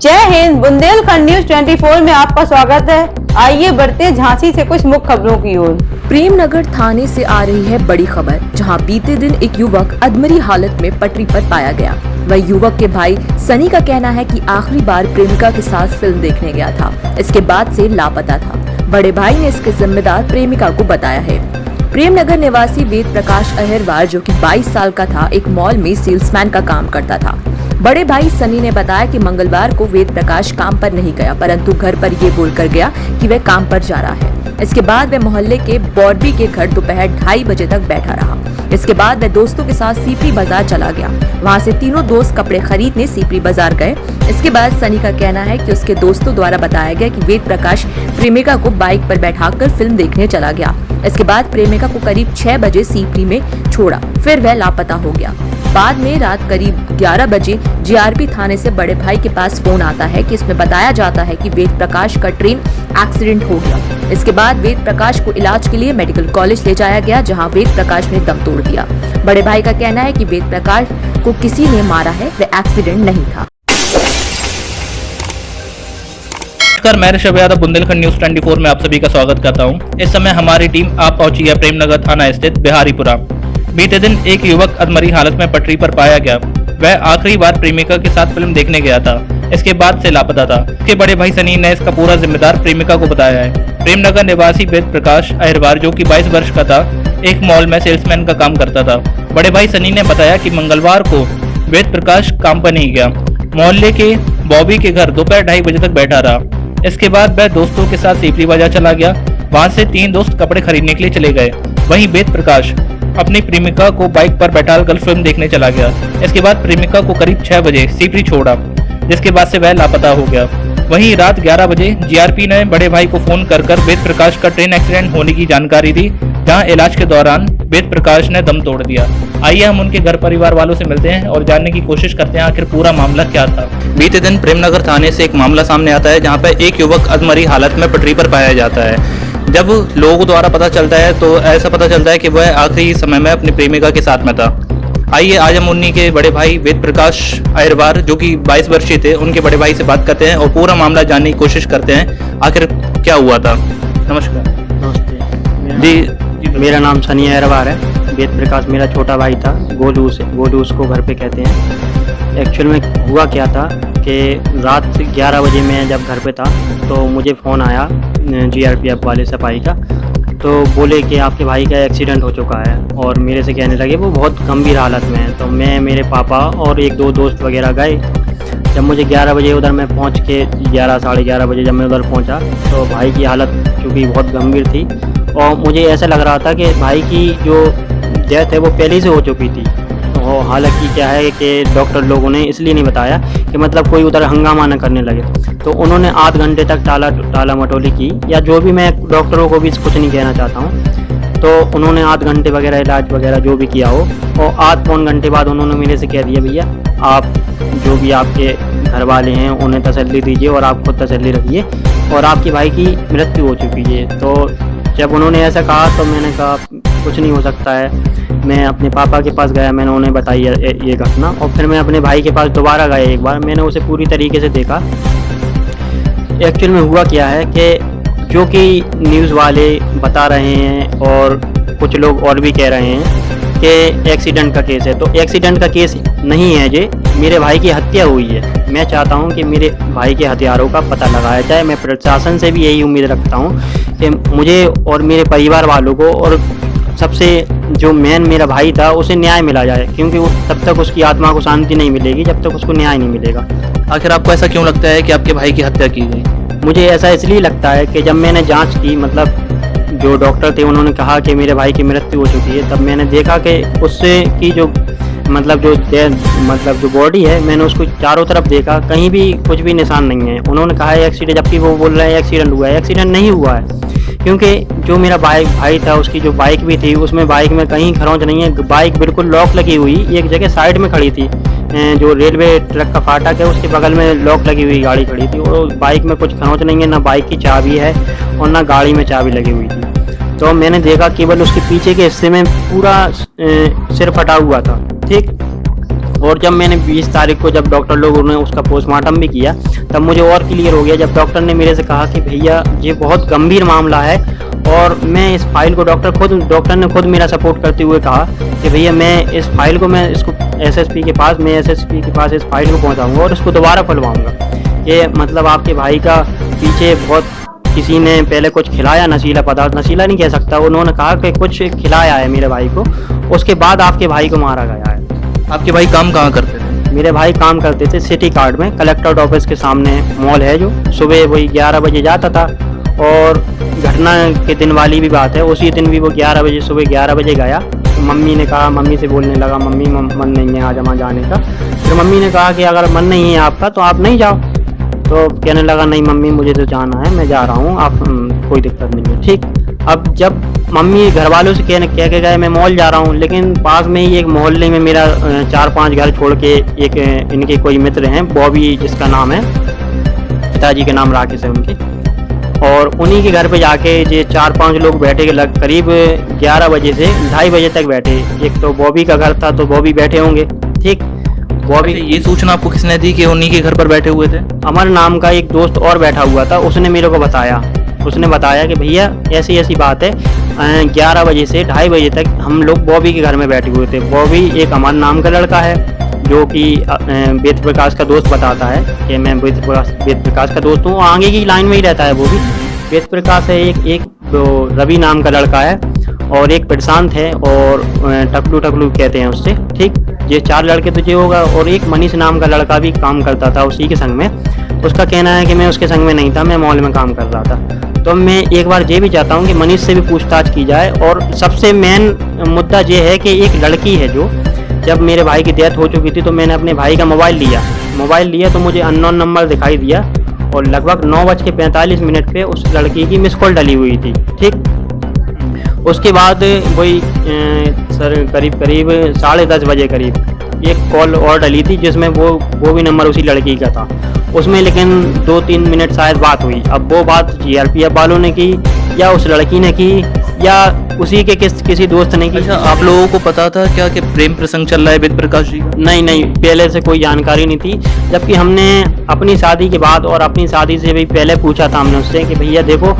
जय हिंद। बुंदेलखंड न्यूज 24 में आपका स्वागत है। आइए बढ़ते झांसी से कुछ मुख्य खबरों की ओर। प्रेमनगर थाने से आ रही है बड़ी खबर, जहां बीते दिन एक युवक अधमरी हालत में पटरी पर पाया गया। वह युवक के भाई सनी का कहना है कि आखिरी बार प्रेमिका के साथ फिल्म देखने गया था, इसके बाद से लापता था। बड़े भाई ने इसके जिम्मेदार प्रेमिका को बताया है। प्रेमनगर निवासी वेद प्रकाश अहिरवार, जो कि 22 साल का था, एक मॉल में सेल्समैन का काम करता था। बड़े भाई सनी ने बताया कि मंगलवार को वेद प्रकाश काम पर नहीं गया, परंतु घर पर ये बोलकर गया कि वह काम पर जा रहा है। इसके बाद वह मोहल्ले के बॉर्बी के घर दोपहर 2:30 बजे तक बैठा रहा। इसके बाद वह दोस्तों के साथ सीपरी बाजार चला गया। वहां से तीनों दोस्त कपड़े खरीदने सीपरी बाजार गए। इसके बाद सनी का कहना है कि उसके दोस्तों द्वारा बताया गया कि वेद प्रकाश प्रेमिका को बाइक पर बैठाकर फिल्म देखने चला गया। इसके बाद प्रेमिका को करीब 6 बजे सीपरी में छोड़ा, फिर वह लापता हो गया। बाद में रात करीब 11 बजे जीआरपी थाने से बड़े भाई के पास फोन आता है कि इसमें बताया जाता है कि वेद प्रकाश का ट्रेन एक्सीडेंट हो गया। इसके बाद वेद प्रकाश को इलाज के लिए मेडिकल कॉलेज ले जाया गया, जहां वेद प्रकाश ने दम तोड़ दिया। बड़े भाई का कहना है कि वेद प्रकाश को किसी ने मारा है, वह एक्सीडेंट नहीं था। नमस्कार, मैं ऋषभ यादव बुंदेलखंड न्यूज 24 में आप सभी का स्वागत करता हूं। इस समय हमारी टीम आप पहुंची है प्रेमनगर थाना स्थित बिहारीपुरा। बीते दिन एक युवक अधमरी हालत में पटरी पर पाया गया। वह आखिरी बार प्रेमिका के साथ फिल्म देखने गया था, इसके बाद से लापता था। उसके बड़े भाई सनी ने इसका पूरा जिम्मेदार प्रेमिका को बताया है। प्रेमनगर निवासी वेद प्रकाश अहिरवार, जो कि 22 वर्ष का था, एक मॉल में सेल्समैन का काम करता था। बड़े भाई सनी ने बताया कि मंगलवार को वेद प्रकाश काम पर नहीं गया, मोहल्ले के बॉबी के घर दोपहर 2:30 बजे तक बैठा रहा। इसके बाद वह दोस्तों के साथ सीपरी बाजार चला गया। वहां से 3 दोस्त कपड़े खरीदने के लिए चले गए। वहीं वेद प्रकाश अपनी प्रेमिका को बाइक पर बैठाकर फिल्म देखने चला गया। इसके बाद प्रेमिका को करीब 6 बजे सीपरी छोड़ा, जिसके बाद से वह लापता हो गया। वहीं रात 11 बजे जीआरपी ने बड़े भाई को फोन कर वेद प्रकाश का ट्रेन एक्सीडेंट होने की जानकारी दी, जहां इलाज के दौरान वेद प्रकाश ने दम तोड़ दिया। आइए हम उनके घर परिवार वालों से मिलते हैं और जानने की कोशिश करते हैं आखिर पूरा मामला क्या था। बीते दिन प्रेमनगर थाने से एक मामला सामने आता है, जहां पर एक युवक अधमरी हालत में पटरी पर पाया जाता है। जब लोगों द्वारा पता चलता है तो ऐसा पता चलता है कि वह आखिरी समय में अपनी प्रेमिका के साथ में था। आइए आज हम उन्हीं के बड़े भाई वेद प्रकाश अहिरवार, जो कि 22 वर्षीय थे, उनके बड़े भाई से बात करते हैं और पूरा मामला जानने की कोशिश करते हैं आखिर क्या हुआ था। नमस्कार। नमस्ते जी, मेरा नाम सनी अहिरवार है। वेद प्रकाश मेरा छोटा भाई था, गोलू उसको घर पे कहते हैं। एक्चुअल में हुआ क्या था कि रात 11 बजे मैं जब घर पे था तो मुझे फ़ोन आया जीआरपीएफ वाले सफाई का, तो बोले कि आपके भाई का एक्सीडेंट हो चुका है और मेरे से कहने लगे वो बहुत गंभीर हालत में है। तो मैं, मेरे पापा और 1-2 दोस्त वगैरह गए। जब मुझे 11 बजे उधर मैं पहुंच के 11 साढ़े 11 बजे जब मैं उधर पहुंचा तो भाई की हालत चूँकि बहुत गंभीर थी और मुझे ऐसा लग रहा था कि भाई की जो डेथ है वो पहले से हो चुकी थी। तो हालांकि क्या है कि डॉक्टर लोगों ने इसलिए नहीं बताया कि मतलब कोई उधर हंगामा न करने लगे, तो उन्होंने आध घंटे तक टाला मटोली की, या जो भी, मैं डॉक्टरों को भी कुछ नहीं कहना चाहता हूँ। तो उन्होंने आध घंटे वगैरह इलाज वगैरह जो भी किया हो, और आध पौन घंटे बाद उन्होंने मेरे से कह दिया, भैया आप जो भी आपके घर वाले हैं उन्हें तसल्ली दीजिए और आप खुद तसल्ली रखिए और आपकी भाई की मृत्यु हो चुकी है। तो जब उन्होंने ऐसा कहा तो मैंने कहा कुछ नहीं हो सकता है। मैं अपने पापा के पास गया, मैंने उन्हें बताई ये घटना, और फिर मैं अपने भाई के पास दोबारा गया एक बार। मैंने उसे पूरी तरीके से देखा। एक्चुअल में हुआ क्या है कि जो कि न्यूज़ वाले बता रहे हैं और कुछ लोग और भी कह रहे हैं कि एक्सीडेंट का केस है, तो एक्सीडेंट का केस नहीं है, ये मेरे भाई की हत्या हुई है। मैं चाहता हूं कि मेरे भाई के हथियारों का पता लगाया जाए। मैं प्रशासन से भी यही उम्मीद रखता हूं कि मुझे और मेरे परिवार वालों को, और सबसे जो मेन मेरा भाई था, उसे न्याय मिला जाए, क्योंकि तब तक उसकी आत्मा को शांति नहीं मिलेगी जब तक उसको न्याय नहीं मिलेगा। आखिर आपको ऐसा क्यों लगता है कि आपके भाई की हत्या की गई? मुझे ऐसा इसलिए लगता है कि जब मैंने जांच की, मतलब जो डॉक्टर थे उन्होंने कहा कि मेरे भाई की मृत्यु हो चुकी है, तब मैंने देखा कि उससे की जो जो बॉडी है, मैंने उसको चारों तरफ देखा, कहीं भी कुछ भी निशान नहीं है। उन्होंने कहा है एक्सीडेंट, जबकि वो बोल रहे हैं एक्सीडेंट हुआ है। एक्सीडेंट नहीं हुआ है, क्योंकि जो मेरा भाई था, उसकी जो बाइक भी थी, उसमें बाइक में कहीं खरोंच नहीं है। बाइक बिल्कुल लॉक लगी हुई एक जगह साइड में खड़ी थी, जो रेलवे ट्रक का फाटक है उसके बगल में लॉक लगी हुई गाड़ी खड़ी थी, और बाइक में कुछ खरोंच नहीं है, ना बाइक की चाबी है और ना गाड़ी में चाबी लगी हुई थी। तो मैंने देखा केवल उसके पीछे के हिस्से में पूरा सिर फटा हुआ था, ठीक। और जब मैंने 20 तारीख को जब डॉक्टर लोगों ने उसका पोस्टमार्टम भी किया तब मुझे और क्लियर हो गया, जब डॉक्टर ने मेरे से कहा कि भैया ये बहुत गंभीर मामला है और मैं इस फाइल को डॉक्टर ने खुद मेरा सपोर्ट करते हुए कहा कि भैया मैं इस फाइल को मैं इसको एसएसपी के पास इस फाइल को पहुंचाऊंगा और इसको दोबारा खुलवाऊंगा। ये मतलब आपके भाई का पीछे बहुत किसी ने पहले कुछ खिलाया, नशीला पदार्थ, नशीला नहीं कह सकता, उन्होंने कहा कि कुछ खिलाया है मेरे भाई को, उसके बाद आपके भाई को मारा गया है। आपके भाई काम कहाँ करते थे? मेरे भाई काम करते थे सिटी कार्ड में, कलेक्टर ऑफिस के सामने मॉल है जो, सुबह वही 11 बजे जाता था और घटना के दिन वाली भी बात है, उसी दिन भी वो 11 बजे सुबह 11 बजे गया। तो मम्मी ने कहा, मम्मी से बोलने लगा मम्मी मन नहीं है आज वहाँ जाने का। फिर मम्मी ने कहा कि अगर मन नहीं है आपका तो आप नहीं जाओ। तो कहने लगा नहीं मम्मी मुझे तो जाना है, मैं जा रहा हूँ, आप कोई दिक्कत नहीं है। ठीक, अब जब मम्मी घर वालों से कह के गए मैं मॉल जा रहा हूँ, लेकिन पास में ही एक मोहल्ले में मेरा 4-5 घर छोड़ के एक इनके कोई मित्र हैं, बॉबी जिसका नाम है, पिताजी के नाम राकेश है उनके, और उन्हीं के घर पे जाके ये 4-5 लोग बैठे करीब 11 बजे से 2:30 बजे तक बैठे। एक तो बॉबी का घर था तो बॉबी बैठे होंगे। ठीक, बॉबी ये सूचना आपको किसने दी कि उन्हीं के घर पर बैठे हुए थे? अमर नाम का एक दोस्त और बैठा हुआ था, उसने मेरे को बताया, उसने बताया कि भैया ऐसी ऐसी बात है, 11 बजे से 2:30 बजे तक हम लोग बॉबी के घर में बैठे हुए थे। बॉबी एक अमर नाम का लड़का है जो कि वेद प्रकाश का दोस्त बताता है कि मैं वेद प्रकाश का दोस्त हूँ, आगे की लाइन में ही रहता है वो भी। वेद प्रकाश है, एक रवि नाम का लड़का है और एक प्रशांत है और टकलू कहते हैं उससे। ठीक, ये 4 लड़के तो ये होगा, और एक मनीष नाम का लड़का भी काम करता था उसी के संग में। उसका कहना है कि मैं उसके संग में नहीं था, मैं मॉल में काम कर रहा था। तो मैं एक बार ये भी चाहता हूँ कि मनीष से भी पूछताछ की जाए। और सबसे मेन मुद्दा ये है कि एक लड़की है जो, जब मेरे भाई की डेथ हो चुकी थी तो मैंने अपने भाई का मोबाइल लिया तो मुझे अननोन नंबर दिखाई दिया और लगभग 9:45 पे उस लड़की की मिस कॉल डली हुई थी। ठीक, उसके बाद वही करीब 10:30 बजे करीब एक कॉल और डली थी जिसमें वो भी नंबर उसी लड़की का था। उसमें लेकिन 2-3 मिनट शायद बात हुई। अब वो बात GRPF वालों ने की या उस लड़की ने की या उसी के किसी दोस्त ने की। अच्छा, आप लोगों को पता था क्या कि प्रेम प्रसंग चल रहा है वेद प्रकाश जी? नहीं, पहले से कोई जानकारी नहीं थी। जबकि हमने अपनी शादी के बाद और अपनी शादी से भी पहले पूछा था हमने उससे कि भैया देखो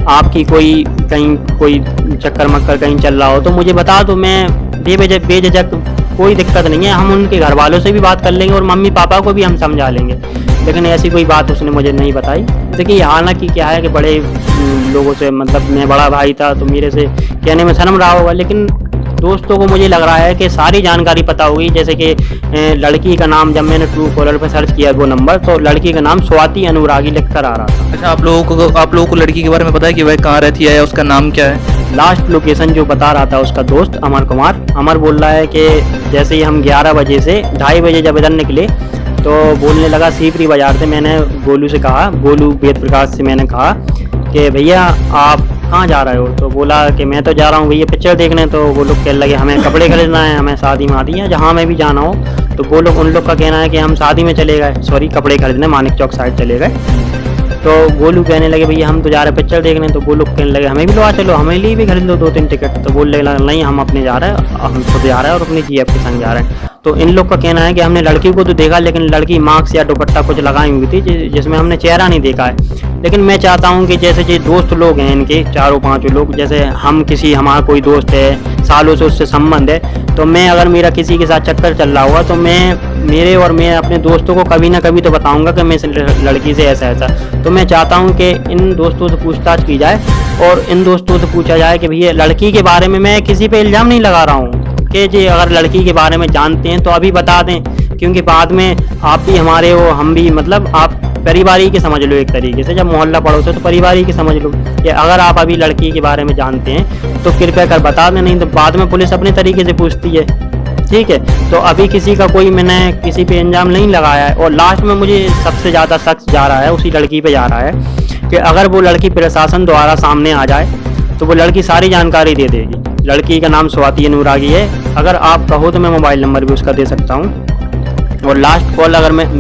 आपकी कहीं कोई चक्कर मक्कर कहीं चल रहा हो तो मुझे बता दो, मैं बेझिझक, कोई दिक्कत नहीं है, हम उनके घर वालों से भी बात कर लेंगे और मम्मी पापा को भी हम समझा लेंगे। लेकिन ऐसी कोई बात उसने मुझे नहीं बताई। देखिए हालांकि क्या है कि बड़े लोगों से, मतलब मैं बड़ा भाई था तो मेरे से कहने में शर्म रहा होगा, लेकिन दोस्तों को मुझे लग रहा है कि सारी जानकारी पता होगी। जैसे कि लड़की का नाम, जब मैंने ट्रू कॉलर पर सर्च किया वो नंबर, तो लड़की का नाम स्वाति अनुरागी लिखकर आ रहा था। अच्छा, आप लोगों को लड़की के बारे में पता है कि वह कहाँ रहती है, उसका नाम क्या है? लास्ट लोकेशन जो बता रहा था उसका दोस्त अमर बोल रहा है कि जैसे ही हम 11 बजे से 2:30 बजे जब इधर निकले तो बोलने लगा सीपरी बाजार से। मैंने गोलू वेद प्रकाश से मैंने कहा कि भैया आप कहाँ जा रहे हो? तो बोला कि मैं तो जा रहा हूँ भैया पिक्चर देखने। तो वो लोग कहने लगे हमें कपड़े खरीदना है, हमें शादी में आती है, जहाँ में भी जाना हो। तो वो लोग, उन लोग का कहना है कि हम शादी में चले गए, कपड़े खरीदने मानिक चौक साइड चले गए। तो गोलू कहने लगे भैया हम तो जा रहे हैं पिक्चर देखने। तो वो लोग कहने लगे हमें भी लो, चलो हमें लिए भी खरीद लो 2-3 टिकट। तो बोलने लगा नहीं हम अपने जा रहे हैं, हम खुद जा रहे हैं और अपनी GF के संग जा रहे हैं। तो इन लोग का कहना है कि हमने लड़की को तो देखा लेकिन लड़की मास्क या दुपट्टा कुछ लगाई हुई थी जिसमें हमने चेहरा नहीं देखा है। लेकिन मैं चाहता हूं कि जैसे जो दोस्त लोग हैं इनके 4-5 लोग, जैसे हमारा कोई दोस्त है, सालों से उससे संबंध है, तो मैं अगर मेरा किसी के साथ चक्कर चल रहा हुआ तो मैं अपने दोस्तों को कभी ना कभी तो बताऊंगा कि मैं इस लड़की से ऐसा। तो मैं चाहता हूं कि इन दोस्तों से पूछताछ की जाए और इन दोस्तों से पूछा जाए कि भैया लड़की के बारे में, मैं किसी पे इल्ज़ाम नहीं लगा रहा हूँ कि जी अगर लड़की के बारे में जानते हैं तो अभी बता दें, क्योंकि बाद में आप भी हमारे हो, हम भी, मतलब आप परिवारी के समझ लो एक तरीके से। जब मोहल्ला पड़ोस है तो परिवारी के समझ लो कि अगर आप अभी लड़की के बारे में जानते हैं तो कृपया कर बता दें, नहीं तो बाद में पुलिस अपने तरीके से पूछती है। ठीक है, तो अभी किसी का मैंने किसी पे इल्जाम नहीं लगाया है। और लास्ट में मुझे सबसे ज़्यादा शक जा रहा है उसी लड़की पे जा रहा है कि अगर वो लड़की प्रशासन द्वारा सामने आ जाए तो वो लड़की सारी जानकारी दे देगी। लड़की का नाम स्वाति अनुरागी है, अगर आप कहो तो मैं मोबाइल नंबर भी उसका दे सकता हूँ। और लास्ट कॉल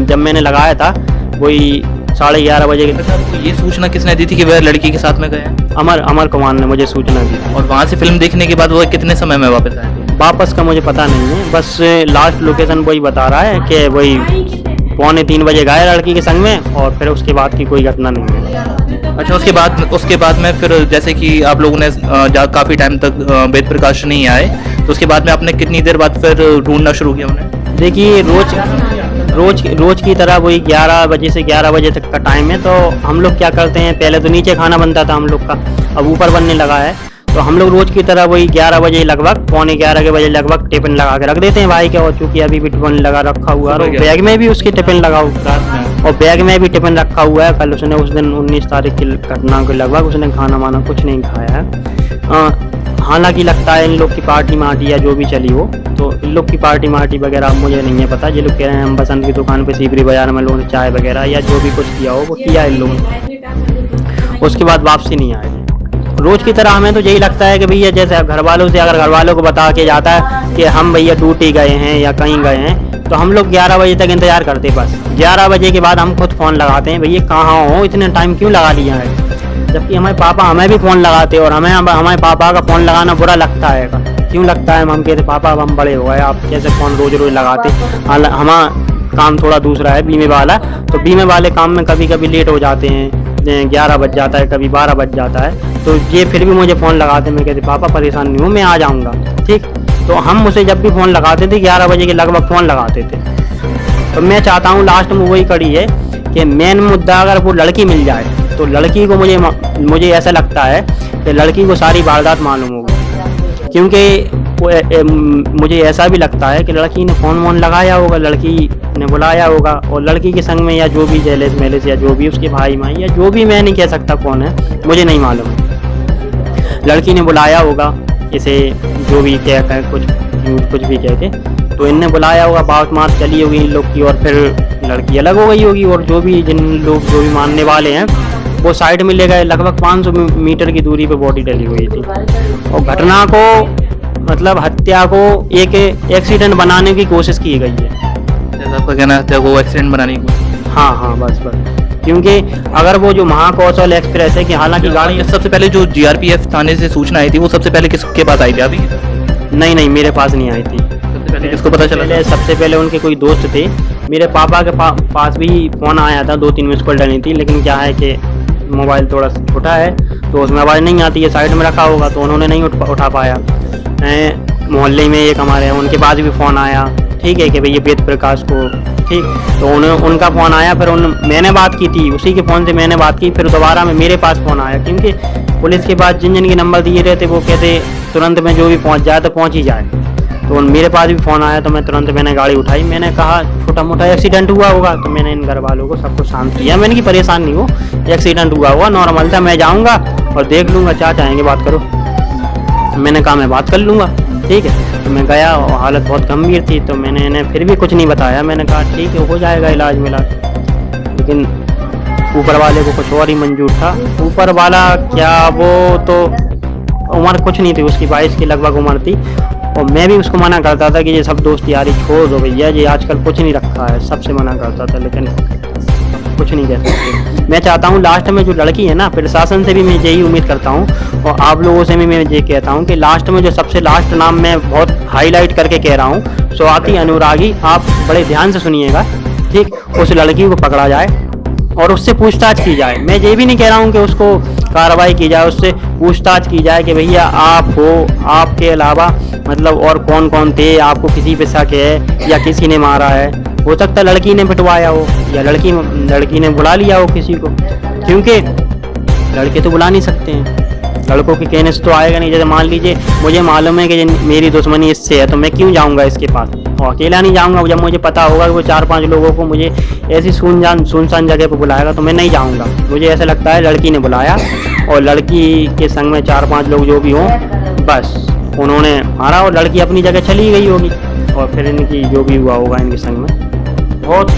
जब मैंने लगाया था वही 11:30 बजे। आपको ये सूचना किसने दी थी कि वह लड़की के साथ में गए? अमर कुमार ने मुझे सूचना दी। और वहाँ से फिल्म देखने के बाद वो कितने समय में वापस आए? वापस का मुझे पता नहीं है, बस लास्ट लोकेशन वही बता रहा है कि वही 2:45 बजे गए लड़की के संग में, और फिर उसके बाद की कोई घटना नहीं है। अच्छा, उसके बाद में फिर जैसे कि आप लोगों ने काफ़ी टाइम तक वेद प्रकाश नहीं आए, तो उसके बाद में आपने कितनी देर बाद फिर ढूंढना शुरू किया उन्हें? देखिए रोज की तरह वही 11 बजे से 11 बजे तक का टाइम है। तो हम लोग क्या करते हैं, पहले तो नीचे खाना बनता था हम लोग का, अब ऊपर बनने लगा है। तो हम लोग रोज की तरह वही 11 बजे लगभग, 11:15 के बजे लगभग टिफिन लगा के रख देते हैं भाई के। और चूंकि अभी भी टिफिन लगा रखा हुआ है, और बैग में भी उसके टिफिन लगा हुआ है, और बैग में भी टिफिन रखा हुआ है। कल उसने उस दिन 19 तारीख की घटना के लगभग उसने खाना वाना कुछ नहीं खाया है। हालांकि लगता है इन लोग की पार्टी मार्टी या जो भी चली हो, तो इन लोग की पार्टी मार्टी वगैरह मुझे नहीं है पता। ये लोग कह रहे हैं हम बसंत की दुकान पे सीकरी बाजार में लोग चाय वगैरह या जो भी कुछ किया हो वो किया इन लोगों ने, उसके बाद वापसी नहीं आए। रोज की तरह हमें तो यही लगता है कि भैया जैसे घर वालों से, अगर घर वालों को बता के जाता है कि हम भैया ड्यूटी गए हैं या कहीं गए हैं, तो हम लोग 11 बजे तक इंतजार करते। बस 11 बजे के बाद हम खुद फ़ोन लगाते हैं, भैया कहाँ हो, इतने टाइम क्यों लगा लिया है। जबकि हमारे पापा हमें भी फ़ोन लगाते, और हमें हमारे पापा का फ़ोन लगाना बुरा लगता है। क्यों लगता है, हम कहते पापा अब हम बड़े हो गए, आप कैसे फ़ोन रोज़ रोज़ लगाते। हमारा काम थोड़ा दूसरा है, बीमे वाला, तो बीमे वाले काम में कभी कभी लेट हो जाते हैं, 11 बज जाता है, कभी 12 बज जाता है। तो ये फिर भी मुझे फ़ोन लगाते, मैं कहते पापा परेशान नहीं हूँ, मैं आ जाऊँगा, ठीक। तो हम उसे जब भी फ़ोन लगाते थे 11 बजे के लगभग फ़ोन लगाते थे। तो मैं चाहता हूँ लास्ट में वही कड़ी है कि मेन मुद्दा अगर वो लड़की मिल जाए, तो लड़की को मुझे ऐसा लगता है कि लड़की को सारी वारदात मालूम होगी। क्योंकि मुझे ऐसा भी लगता है कि लड़की ने फ़ोन वोन लगाया होगा, लड़की ने बुलाया होगा, और लड़की के संग में या जो भी जेलेस मेलेस या जो भी उसके भाई माई या जो भी, मैं नहीं कह सकता कौन है, मुझे नहीं मालूम, लड़की ने बुलाया होगा इसे, जो भी कहते हैं कुछ भी कहते, तो इनने बुलाया होगा, बात मात चली होगी इन लोग की, और फिर लड़की अलग हो गई होगी। और जो भी जिन लोग जो भी मानने वाले हैं वो साइड में ले गए। लगभग 500 मीटर की दूरी पे बॉडी डली हुई थी, और घटना को मतलब हत्या को एक एक्सीडेंट बनाने की कोशिश की गई है। जैसा आपका कहना है, हत्या को एक्सीडेंट बनाने की? हाँ, बस। क्योंकि अगर वो जो महाकौशल एक्सप्रेस है कि हालांकि गाड़ी, सबसे पहले जो GRPF थाने से सूचना आई थी वो सबसे पहले किसके पास आई थी? अभी नहीं, मेरे पास नहीं आई थी। सबसे पहले किसको पता चला? सबसे पहले उनके कोई दोस्त थे, मेरे पापा के पास भी फ़ोन आया था, 2-3 मिस कॉल डली थी, लेकिन क्या है कि मोबाइल थोड़ा छोटा है तो उसमें आवाज़ नहीं आती है, साइड में रखा होगा, तो उन्होंने नहीं उठा पाया। मोहल्ले में एक हमारे हैं, उनके पास भी फ़ोन आया, ठीक है, कि भैया वेद प्रकाश को, ठीक। तो उनका फ़ोन आया, फिर मैंने बात की थी, उसी के फ़ोन से मैंने बात की, फिर दोबारा में मेरे पास फ़ोन आया। क्योंकि पुलिस के पास जिन के नंबर दिए रहते वो कहते तुरंत में जो भी पहुंच जाए तो पहुंच ही जाए। तो मेरे पास भी फ़ोन आया, तो मैं तुरंत मैंने गाड़ी उठाई, मैंने कहा छोटा मोटा एक्सीडेंट हुआ होगा। तो मैंने इन घर वालों को सबको शांत किया, मैंने कि परेशान नहीं हो, एक्सीडेंट हुआ होगा, नॉर्मल था, मैं जाऊँगा और देख लूँगा, क्या चाहेंगे बात करो। मैंने कहा मैं बात कर लूँगा, ठीक है। तो मैं गया और हालत बहुत गंभीर थी, तो मैंने इन्हें फिर भी कुछ नहीं बताया, मैंने कहा ठीक है हो जाएगा इलाज मिलाज। लेकिन ऊपर वाले को कुछ और ही मंजूर था। ऊपर वाला क्या, वो तो उम्र कुछ नहीं थी उसकी, 22 की लगभग उम्र थी, और मैं भी उसको मना करता था कि ये सब दोस्त यारी छोड़ दो भैया, ये आजकल कुछ नहीं रखा है, सबसे मना करता था, लेकिन कुछ नहीं कह सकते। मैं चाहता हूँ लास्ट में जो लड़की है ना, प्रशासन से भी मैं यही उम्मीद करता हूँ, और आप लोगों से भी मैं ये कहता हूँ कि लास्ट में जो सबसे लास्ट नाम मैं बहुत हाईलाइट करके कह रहा हूँ, स्वाति अनुरागी, आप बड़े ध्यान से सुनिएगा, ठीक। उस लड़की को पकड़ा जाए और उससे पूछताछ की जाए। मैं ये भी नहीं कह रहा हूँ कि उसको कार्रवाई की जाए, उससे पूछताछ की जाए कि भैया आप हो, आपके अलावा मतलब और कौन कौन थे, आपको किसी पे शक है या किसी ने मारा है। हो सकता है लड़की ने पिटवाया हो या लड़की ने बुला लिया हो किसी को, क्योंकि लड़के तो बुला नहीं सकते हैं, लड़कों के कहने से तो आएगा नहीं। जैसे मान लीजिए मुझे मालूम है कि मेरी दुश्मनी इससे है, तो मैं क्यों जाऊंगा इसके पास, और अकेला नहीं जाऊंगा। जब मुझे पता होगा कि वो 4-5 लोगों को मुझे ऐसी सुनसान जगह पर बुलाएगा, तो मैं नहीं जाऊंगा। मुझे ऐसा लगता है लड़की ने बुलाया, और लड़की के संग में 4-5 लोग जो भी हों, बस उन्होंने मारा और लड़की अपनी जगह चली गई होगी, और फिर इनकी जो भी हुआ होगा इनके संग में बहुत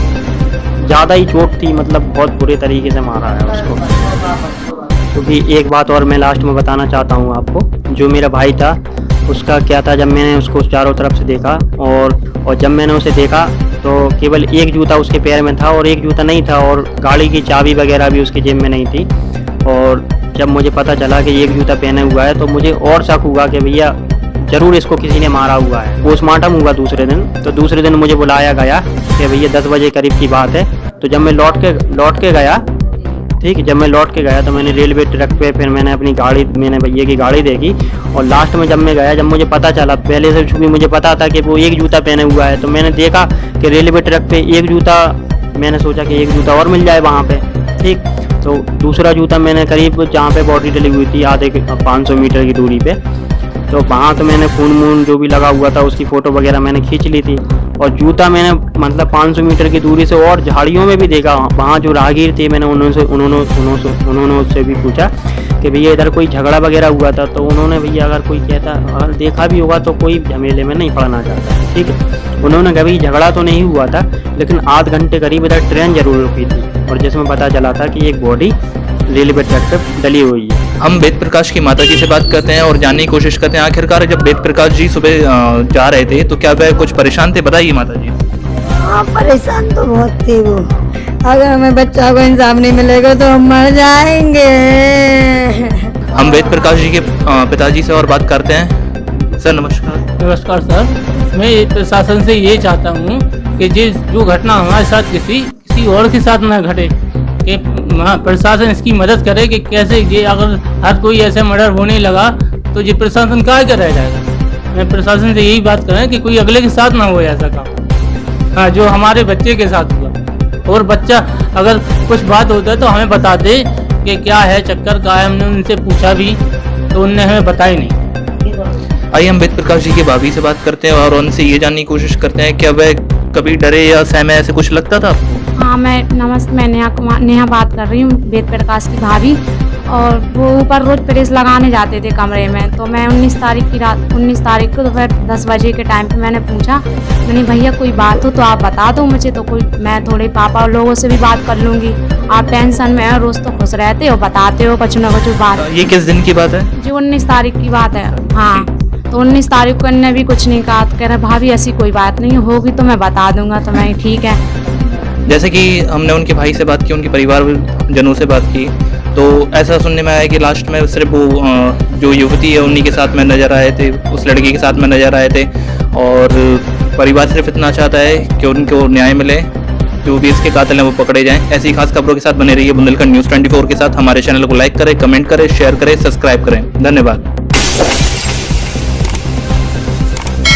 ज़्यादा ही चोट थी, मतलब बहुत बुरे तरीके से मारा है उसको। क्योंकि एक बात और मैं लास्ट में बताना चाहता हूँ आपको, जो मेरा भाई था उसका क्या था, जब मैंने उसको चारों तरफ से देखा और जब मैंने उसे देखा तो केवल एक जूता उसके पैर में था और एक जूता नहीं था, और गाड़ी की चाबी वगैरह भी उसकी जेब में नहीं थी। और जब मुझे पता चला कि एक जूता पहने हुआ है, तो मुझे और शक हुआ कि भैया जरूर इसको किसी ने मारा हुआ है। पोस्टमार्टम हुआ दूसरे दिन, तो दूसरे दिन मुझे बुलाया गया कि भैया 10 बजे करीब की बात है। तो जब मैं लौट के गया, ठीक, जब मैं लौट के गया तो मैंने रेलवे ट्रैक पे फिर मैंने अपनी गाड़ी, मैंने भैया की गाड़ी देखी और लास्ट में जब मैं गया, जब मुझे पता चला, पहले से चूँकि मुझे पता था कि वो एक जूता पहने हुआ है, तो मैंने देखा कि रेलवे ट्रैक पे एक जूता, मैंने सोचा कि एक जूता और मिल जाए वहाँ पे, ठीक। तो दूसरा जूता मैंने करीब जहाँ पे बॉडी डली हुई थी आधे 500 मीटर की दूरी पे, तो वहाँ तो मैंने खून जो भी लगा हुआ था उसकी फ़ोटो वगैरह मैंने खींच ली थी। और जूता मैंने मतलब 500 मीटर की दूरी से और झाड़ियों में भी देखा। वहाँ जो राहगीर थे, मैंने उन्होंने उससे भी पूछा कि भैया इधर कोई झगड़ा वगैरह हुआ था, तो उन्होंने भैया अगर कोई कहता, अगर देखा भी होगा तो कोई झमेले में नहीं पड़ना चाहता, ठीक है। उन्होंने कहा भाई झगड़ा तो नहीं हुआ था, लेकिन आध घंटे करीब इधर ट्रेन जरूर रुकी थी और जिसमें पता चला था कि एक बॉडी रेलवे ट्रैक पे डली हुई है। हम वेद प्रकाश की माता जी से बात करते हैं और जानने की कोशिश करते हैं आखिरकार जब वेद प्रकाश जी सुबह जा रहे थे तो क्या वह कुछ परेशान थे? बताइए माता जी। हाँ, परेशान तो बहुत थे वो। अगर हमें बच्चा को इंसाफ नहीं मिलेगा तो हम मर जाएंगे। हम वेद प्रकाश जी के पिताजी से और बात करते हैं। सर नमस्कार। नमस्कार सर, मैं प्रशासन से ये चाहता हूँ कि जो घटना हमारे साथ किसी और के साथ न घटे, कि प्रशासन इसकी मदद करे कि कैसे ये अगर हर कोई ऐसे मर्डर होने लगा तो ये प्रशासन क्या रह जाएगा। मैं प्रशासन से यही बात करें कि कोई अगले के साथ ना हो ऐसा काम, हाँ, जो हमारे बच्चे के साथ हुआ। और बच्चा अगर कुछ बात होता है तो हमें बता दे कि क्या है, चक्कर का है। हमने उनसे पूछा भी तो उनने हमें बताया नहीं। आइए हम वेद प्रकाश जी के भाभी से बात करते हैं और उनसे ये जानने की कोशिश करते हैं क्या वह कभी डरे या सहमे, ऐसे कुछ लगता था आपको? हाँ, मैं नेहा बात कर रही हूँ, वेद प्रकाश की भाभी। और वो ऊपर रोज प्रेस लगाने जाते थे कमरे में। तो मैं 19 तारीख को दोपहर 10 बजे के टाइम पे मैंने पूछा, मैंने भैया कोई बात हो तो आप बता दो मुझे, तो कोई मैं थोड़े पापा और लोगों से भी बात कर लूँगी। आप टेंशन में हो, रोज़ तो खुश रहते हो, बताते हो कुछ ना कुछ बात। ये किस दिन की बात है? जी 19 तारीख की बात है। हाँ, तो 19 तारीख को इन्होंने भी कुछ नहीं कहा, तो कह रहे भाभी ऐसी कोई बात नहीं होगी तो मैं बता दूंगा। तो मैं ठीक है। जैसे कि हमने उनके भाई से बात की, उनके परिवार जनों से बात की, तो ऐसा सुनने में आया कि लास्ट में सिर्फ वो जो युवती है उन्हीं के साथ में नज़र आए थे, उस लड़की के साथ में नज़र आए थे। और परिवार सिर्फ इतना चाहता है कि उनको न्याय मिले, जो भी इसके कातिल हैं वो पकड़े जाएं। ऐसी खास खबरों के साथ बने रहिए बुंदेलखंड न्यूज़ 24 के साथ। हमारे चैनल को लाइक करें, कमेंट करें, शेयर करें, सब्सक्राइब करें। धन्यवाद।